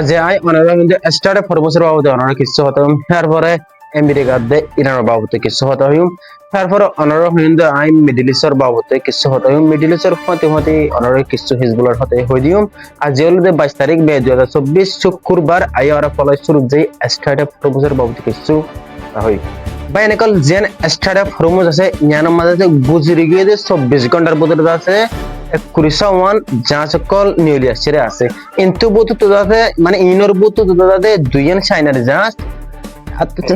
যে আই অনারা কিন্তু স্টার্টে ফরবসের বাবদে অনারা কিছু হতে তারপরে আমেরিকার দে ইরানের বাবদে কিছু হতে হইম তারপরে অনারা কিন্তু আই মিডল ইস্টের বাবদে কিছু হতে হইম মিডল ইস্টের হতে হতে অনারা কিছু হিজবুলার হতে হই দিম আর যে হলো 22 তারিখ মে 2024 শুক্রবার আই ওরা ফলাই শুরু যে স্টার্টে ফরবসের বাবদে কিছু হই বাইনকল জেন স্টার্টে ফরমস আছে ইয়ানোর মাঝে গুজরি গিয়ে 24 ঘন্টার ভিতরে আছে 21 যাঁচকল নিউলিয়াসিরে আছে কিন্তু বুতু তো দাতে মানে ইনর বুতু তো দাতে দুইয়ান চাইনার যাঁচ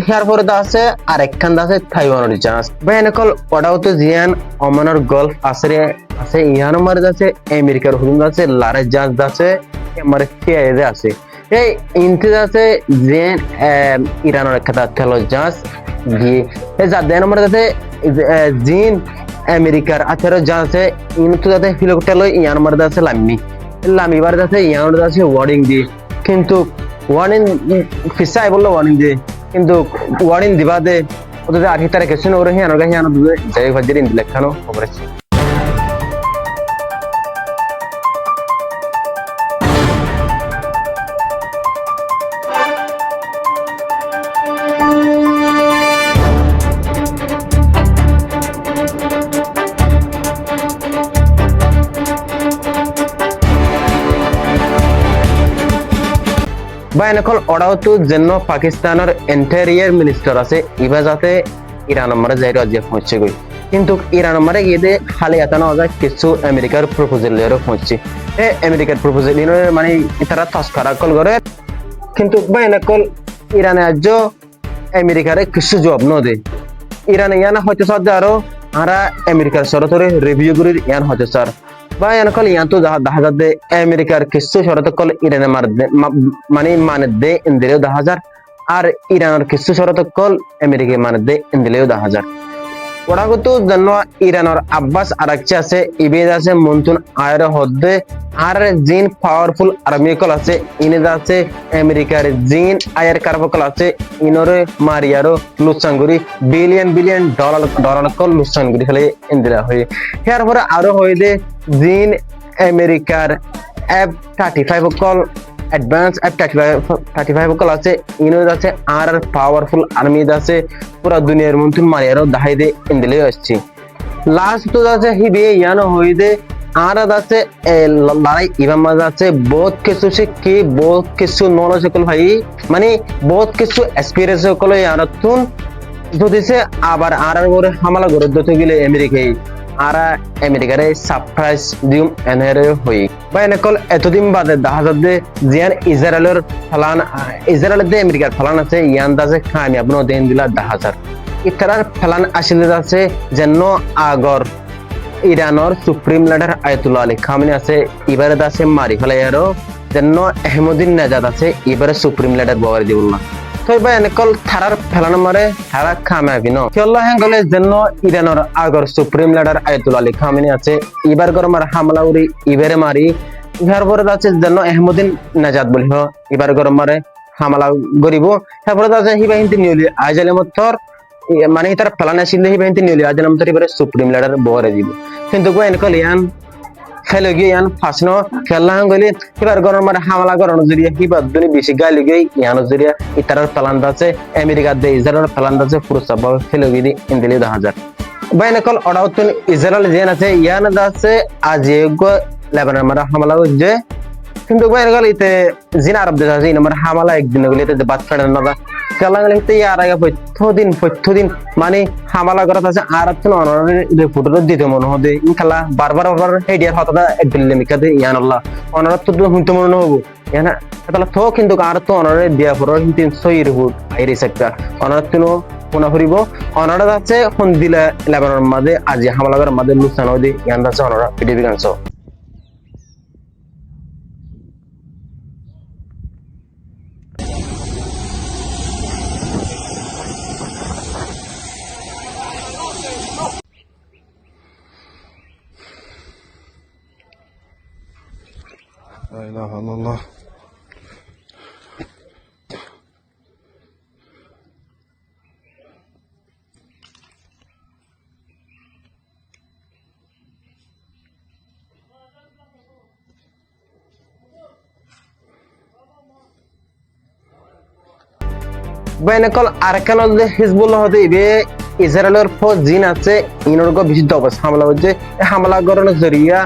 হেয়ার পরে দা আছে আর একখান দা আছে তাইওয়ানের যাঁচ বাইনকল ওটাও তো জিয়ান ওমানের গলফ আছে আছে ইয়ানোর মারে আছে আমেরিকার হুদুম আছে লারে যাঁচ আছে মানে ফিয়াইদে আছে এই ইনতে আছে জেন ইরানের একটা তেল যাঁচ গিয়ে এই যা দেন আমার কাছে জিন আমেরিকার আঠারো যা আছে ইনতো যাতে হেলিকপ্টার লই ইয়ার মারদা আছে লামি বার আছে ইয়ার আছে ওয়ার্নিং দি কিন্তু ওয়ার্নিং ফিসাই বললো ওয়ার্নিং দি কিন্তু ওয়ার্নিং দিবা দে ওদের 8 তারিখে শুনে ওরে হিয়ানোর গাহি আনো দুবে যাই ভাজির ইন লেখানো খবর আছে বাইনকল ওরাও তো যেন পাকিস্তানের ইন্টেরিয়ার মিনিস্টার আছে ইবা যাতে ইরান মারে যাই রাজ্যে পৌঁছে গই কিন্তু ইরান মারে গিয়ে খালি এত না যায় কিছু আমেরিকার প্রপোজাল এরও পৌঁছে আমেরিকার প্রপোজাল মানে তারা তস্করা কল করে কিন্তু বাইনকল ইরানে আজ আমেরিকারে কিছু জবাব ন দে ইরানে ইয়ানা হয়তো সাথে আরো আরা আমেরিকার সরাসরি রিভিউ করে ইয়ান হয়তো স্যার বা এনকল ইয়ান তো দেখা যাচ্ছে আমেরিকার কিছু শরত কল ইরানে মানে দে ইন্দিলেও 10,000 আর ইরানের কিছু শরত কল আমেরিকা মানে দে ইন্দিলেও 10,000 ওরা কিন্তু জানো ইরানের আব্বাস আরাকচি আছে ইবেদ আছে মন্তুন আয়ের হদ্দে আর জিন পাওয়ারফুল আর্মি কল আছে ইনে আছে আমেরিকার জিন আয়ের কার্বকল আছে ইনরে মারিয়ারো লুসাঙ্গুরি বিলিয়ন ডলার কল লুসাঙ্গুরি খেলে ইন্দিরা হয়ে এর পরে আরো হয়ে দে জিন আমেরিকার F-35 call advance F-35 call আছে ইনো আছে আর পাওয়ারফুল আর্মি আছে পুরা দুনিয়ার মন্তুন মারিয়ারো দাহাই দে ইন্দিলে আসছে লাস্ট তো আছে হিবে ইয়ানো হই দে আর আছে লড়াই ইভাম মাঝে আছে বহুত কিছু শিখি বহুত কিছু নলেজ কল ভাই মানে বহুত কিছু এক্সপেরিয়েন্স কল ইয়ানতুন যদি সে আবার আর করে হামলা করে দিতে গেলে আমেরিকায় আর আমেরিকারে সারপ্রাইজ দিম এনরে হই বা এনেকল এতদিন বাদে দেখা যাচ্ছে জিয়ান ইসরায়েলের ফলান ইসরায়েলের যে আমেরিকার ফলান আছে ইয়ান দাসে কামিয়াব ন দেন দিলা 10,000 ইতারার ফলান আসলে আছে যেন আগর ইরানের supreme leader Ayatollah Ali Khamenei আছে এবারে দাসে মারি ফেলাই আরো যেন আহমদিন নেজাদ আছে এবারে সুপ্রিম লিডার বগারি দিবুল্লাহ তো ভাই এনেকল থারার ফেলানো মারে থারা খামাবি ন কেল্লা হেঙ্গলে যেন ইরানের আগর supreme leader Ayatollah Ali Khamenei আছে এবার গর মার হামলা উড়ি এবারে মারি ইহার পরে আছে যেন আহমদিন নেজাদ বলি এবার গর মারে হামলা গরিব তারপরে আছে হিবা হিন্দি নিউলি আইজালে মতর মানে তার ফেলানো ছিল হিবা হিন্দি নিউলি আইজালে মতর এবারে সুপ্রিম লিডার বগারি দিব কিন্তু গো এনেকল ইয়ান খেলে গিয়ে ইয়ান ফাঁসনো খেললা গলি এবার গরম মারে হামলা গরম জড়িয়ে হিবার দুনি বেশি গালি গই ইয়ানো জড়িয়ে ইতারার ফেলান আছে আমেরিকার দে ইসরায়েলের ফেলান আছে পুরস্কার পাবে খেলে গিয়ে ইন্দিলে 10,000 বাইনকল অডাউতুন ইসরায়েল জেন আছে ইয়ান আছে আজিগো লেবানন মারা হামলা হচ্ছে কিন্তু বাইনকল ইতে জিন আরব দেশ আছে ইন মারা হামলা একদিন গলি ইতে বাদ ফেড়ান না খেলা গেলে ইতে ইয়ার আগে পথ্যদিন মানে হামলা করা আছে আর তো অনরে ফুটো দিতে মনে হবে ইন খেলা বারবার হেডিয়ার হতটা একদিলে মিকাতে ইয়ানাল্লাহ অনরত তো হুনতে মনে হবো ইয়ানা তাহলে তো কিন্তু আর তো অনরে দিয়া পর হিন্তি সইর হুট আইরি সেক্টর অনরত তো পুনা ফুরিব অনরা আছে হন দিলে লেবাননের মাঝে আজি হামলা করার মাঝে লুসানো দি ইয়ান আছে অনরা পিডিবি গানছ لا إله إلا الله বেনকল আরকান হিজবুল্লাহ হতে ইবে ইসরায়েলের ফৌজ জিন আছে ইনরগো বেশি দবস হামলা হচ্ছে হামলা করানোর জরিয়া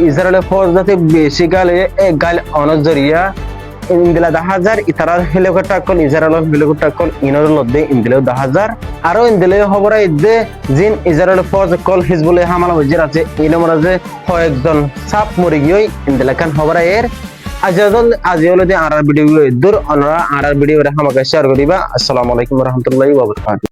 ইসরায়েলের ফৌজ যাতে বেশি গালে গাল অনর জরিয়া ইন্দিলা 10,000 ইতারা হেলিকপ্টার কল ইসরায়েলের হেলিকপ্টার কল ইনর লদ্দে ইন্দিলা 10,000 আরো ইন্দিলা খবর ইদে জিন ইসরায়েলের ফৌজ কল হিজবুল্লাহ হামলা হচ্ছে আছে ইনমরা যে কয়েকজন সাপ মরে গিয়ে ইন্দিলা কান খবর এর আজি হলো যে আর ভিডিও দূর অনরা আর ভিডিও রে আমাকে শেয়ার করিবা। আসসালামু আলাইকুম ওয়া রাহমাতুল্লাহি ওয়া বারাকাতুহু।